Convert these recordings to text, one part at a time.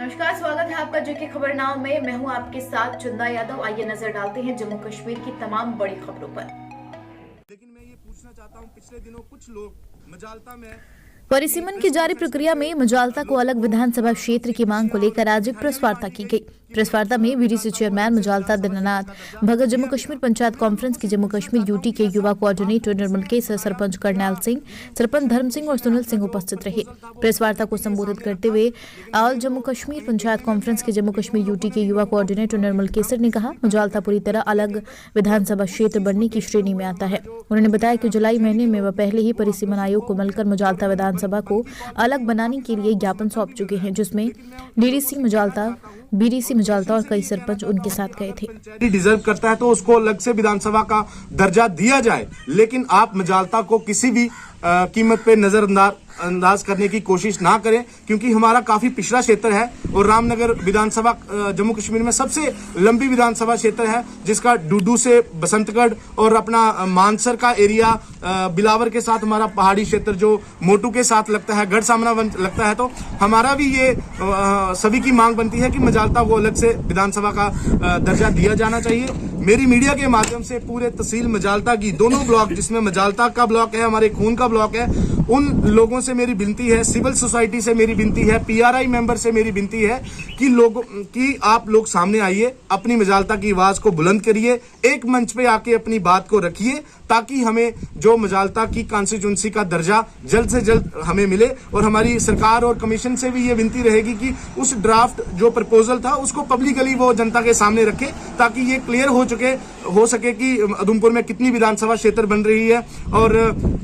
नमस्कार, स्वागत है आपका जेके खबरनाम में। मैं हूं आपके साथ चंदा यादव। आइए नजर डालते हैं जम्मू कश्मीर की तमाम बड़ी खबरों पर। लेकिन मैं ये पूछना चाहता हूं, पिछले दिनों कुछ लोग मजालता में परिसीमन की जारी प्रक्रिया में मजालता को अलग विधानसभा क्षेत्र की मांग को लेकर आज एक प्रेस वार्ता की गई। प्रेस वार्ता में बीडीसी चेयरमैन मजालता दीनानाथ भगत, जम्मू कश्मीर पंचायत कॉन्फ्रेंस की जम्मू कश्मीर यूटी के युवा कोऑर्डिनेटर निर्मल केसर, सरपंच करनैल सिंह, सरपंच धर्म सिंह और सुनील सिंह उपस्थित रहे। प्रेस वार्ता को संबोधित करते हुए ऑल जम्मू कश्मीर पंचायत कॉन्फ्रेंस के जम्मू कश्मीर यूटी के युवा कोऑर्डिनेटर निर्मल केसर ने कहा, मजालता पूरी तरह अलग विधानसभा क्षेत्र बनने की श्रेणी में आता है। उन्होंने बताया कि जुलाई महीने में वह पहले ही परिसीमन आयोग को मिलकर मजालता विधानसभा को अलग बनाने के लिए ज्ञापन सौंप चुके हैं, जिसमें डीडीसी मजालता, बीडीसी मजालता और कई सरपंच उनके साथ गए थे। डिजर्व करता है तो उसको अलग से विधानसभा का दर्जा दिया जाए, लेकिन आप मजालता को किसी भी कीमत पे नजरअंदाज करने की कोशिश ना करें, क्योंकि हमारा काफी पिछड़ा क्षेत्र है और रामनगर विधानसभा जम्मू कश्मीर में सबसे लंबी विधानसभा क्षेत्र है, जिसका डूडू से बसंतगढ़ और अपना मानसर का एरिया बिलावर के साथ हमारा पहाड़ी क्षेत्र जो मोटू के साथ लगता है, गढ़ सामना लगता है। तो हमारा भी ये सभी की मांग बनती है कि मजालता को अलग से विधानसभा का दर्जा दिया जाना चाहिए। मेरी मीडिया के माध्यम से पूरे तहसील मजालता की दोनों ब्लॉक, जिसमें मजालता का ब्लॉक है, हमारे खून का ब्लॉक है, उन लोगों से मेरी विनती है, सिविल सोसाइटी से मेरी विनती है, पीआरआई मेंबर से मेरी विनती है कि आप लोग सामने आइए, अपनी मजालता की आवाज को बुलंद करिए, एक मंच पे आके अपनी बात को रखिए, ताकि हमें जो मजालता की कॉन्स्टिट्यूंसी का दर्जा जल्द से जल्द हमें मिले। और हमारी सरकार और कमीशन से भी ये विनती रहेगी कि उस ड्राफ्ट जो प्रपोजल था उसको पब्लिकली वो जनता के सामने रखे, ताकि ये क्लियर हो सके कि उधमपुर में कितनी विधानसभा क्षेत्र बन रही है। और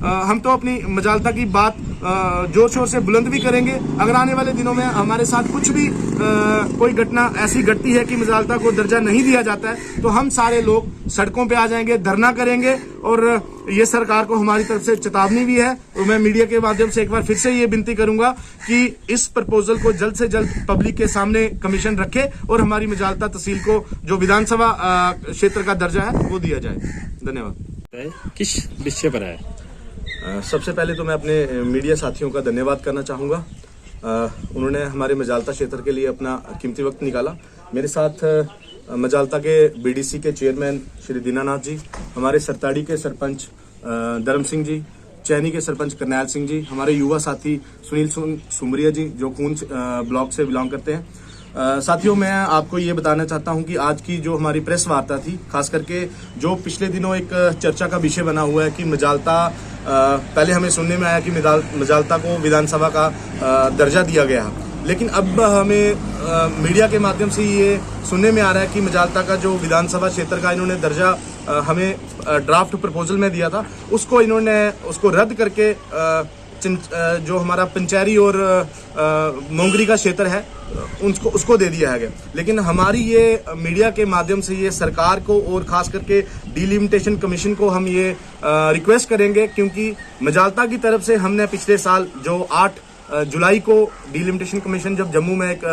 हम तो अपनी मजालता की बात जोर शोर से बुलंद भी करेंगे। अगर आने वाले दिनों में हमारे साथ कुछ भी कोई घटना ऐसी घटती है कि मजालता को दर्जा नहीं दिया जाता है, तो हम सारे लोग सड़कों पे आ जाएंगे, धरना करेंगे। और ये सरकार को हमारी तरफ से चेतावनी भी है। और मैं मीडिया के माध्यम से एक बार फिर से ये विनती करूंगा कि इस प्रपोजल को जल्द से जल्द पब्लिक के सामने कमीशन रखे और हमारी मजालता तहसील को जो विधानसभा क्षेत्र का दर्जा है वो दिया जाए। धन्यवाद। किस विषय पर है? सबसे पहले तो मैं अपने मीडिया साथियों का धन्यवाद करना चाहूँगा। उन्होंने हमारे मजालता क्षेत्र के लिए अपना कीमती वक्त निकाला। मेरे साथ मजालता के बीडीसी के चेयरमैन श्री दीनानाथ जी, हमारे सरताड़ी के सरपंच धर्म सिंह जी, चैनी के सरपंच करनैल सिंह जी, हमारे युवा साथी सुनील सुमरिया जी जो खून ब्लॉक से बिलोंग करते हैं। साथियों, मैं आपको ये बताना चाहता हूं कि आज की जो हमारी प्रेस वार्ता थी, खास करके जो पिछले दिनों एक चर्चा का विषय बना हुआ है कि मजालता, पहले हमें सुनने में आया कि मजालता को विधानसभा का दर्जा दिया गया, लेकिन अब हमें मीडिया के माध्यम से ये सुनने में आ रहा है कि मजालता का जो विधानसभा क्षेत्र का इन्होंने दर्जा हमें ड्राफ्ट प्रपोजल में दिया था, उसको रद्द करके जो हमारा पंचैरी और मोंगरी का क्षेत्र है उसको दे दिया है। लेकिन हमारी ये मीडिया के माध्यम से ये सरकार को और खास करके डिलिमिटेशन कमीशन को हम ये रिक्वेस्ट करेंगे, क्योंकि मजालता की तरफ से हमने पिछले साल जो 8 जुलाई को डिलिमिटेशन कमीशन जब जम्मू में एक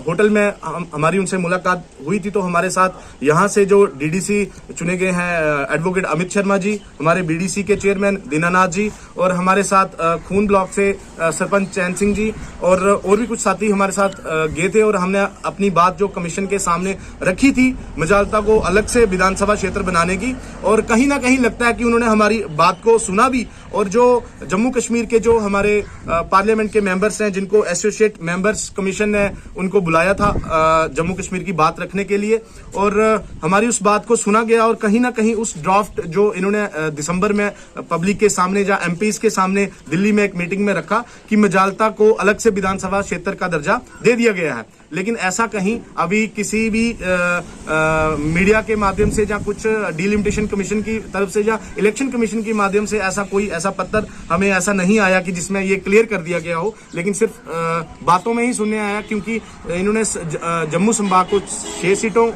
होटल में हमारी उनसे मुलाकात हुई थी, तो हमारे साथ यहाँ से जो डीडीसी चुने गए हैं एडवोकेट अमित शर्मा जी, हमारे बीडीसी के चेयरमैन दीनानाथ जी, और हमारे साथ खून ब्लॉक से सरपंच चैन सिंह जी और भी कुछ साथी हमारे साथ गए थे। और हमने अपनी बात जो कमीशन के सामने रखी थी मजालता को अलग से विधानसभा क्षेत्र बनाने की, और कहीं ना कहीं लगता है कि उन्होंने हमारी बात को सुना भी। और जो जम्मू कश्मीर के जो हमारे पार्लियामेंट के मेंबर्स हैं, जिनको एसोसिएट मेंबर्स कमीशन ने उनको बुलाया था जम्मू कश्मीर की बात रखने के लिए, और हमारी उस बात को सुना गया। और कहीं ना कहीं उस ड्राफ्ट जो इन्होंने दिसंबर में पब्लिक के सामने या एमपीज के सामने दिल्ली में एक मीटिंग में रखा कि मजालता को अलग से विधानसभा क्षेत्र का दर्जा दे दिया गया है, लेकिन ऐसा कहीं अभी किसी भी मीडिया के माध्यम से या कुछ डिलिमिटेशन कमीशन की तरफ से या इलेक्शन कमीशन के माध्यम से ऐसा पत्र हमें ऐसा नहीं आया कि जिसमें ये क्लियर कर दिया गया हो, लेकिन सिर्फ बातों में ही सुनने आया। क्योंकि इन्होंने जम्मू संभाग को 6 सीटों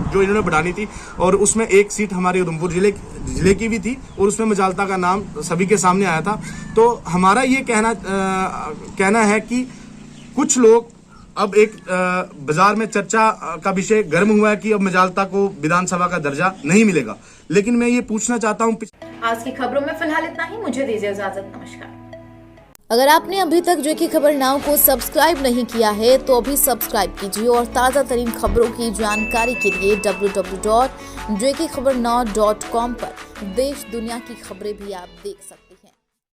जो इन्होंने बढ़ानी थी, और उसमें एक सीट हमारे उधमपुर जिले की भी थी, और उसमें मजालता का नाम सभी के सामने आया था। तो हमारा ये कहना है कि कुछ लोग अब एक बाजार में चर्चा का विषय गर्म हुआ है कि अब मजालता को विधानसभा का दर्जा नहीं मिलेगा। लेकिन मैं ये पूछना चाहता हूँ, आज की खबरों में फिलहाल इतना ही। मुझे दीजिए इजाजत। नमस्कार। अगर आपने अभी तक जो की खबर नाउ को सब्सक्राइब नहीं किया है तो अभी सब्सक्राइब कीजिए और ताज़ा तरीन खबरों की जानकारी के लिए www.jkhabarnow.com पर देश दुनिया की खबरें भी आप देख सकते हैं।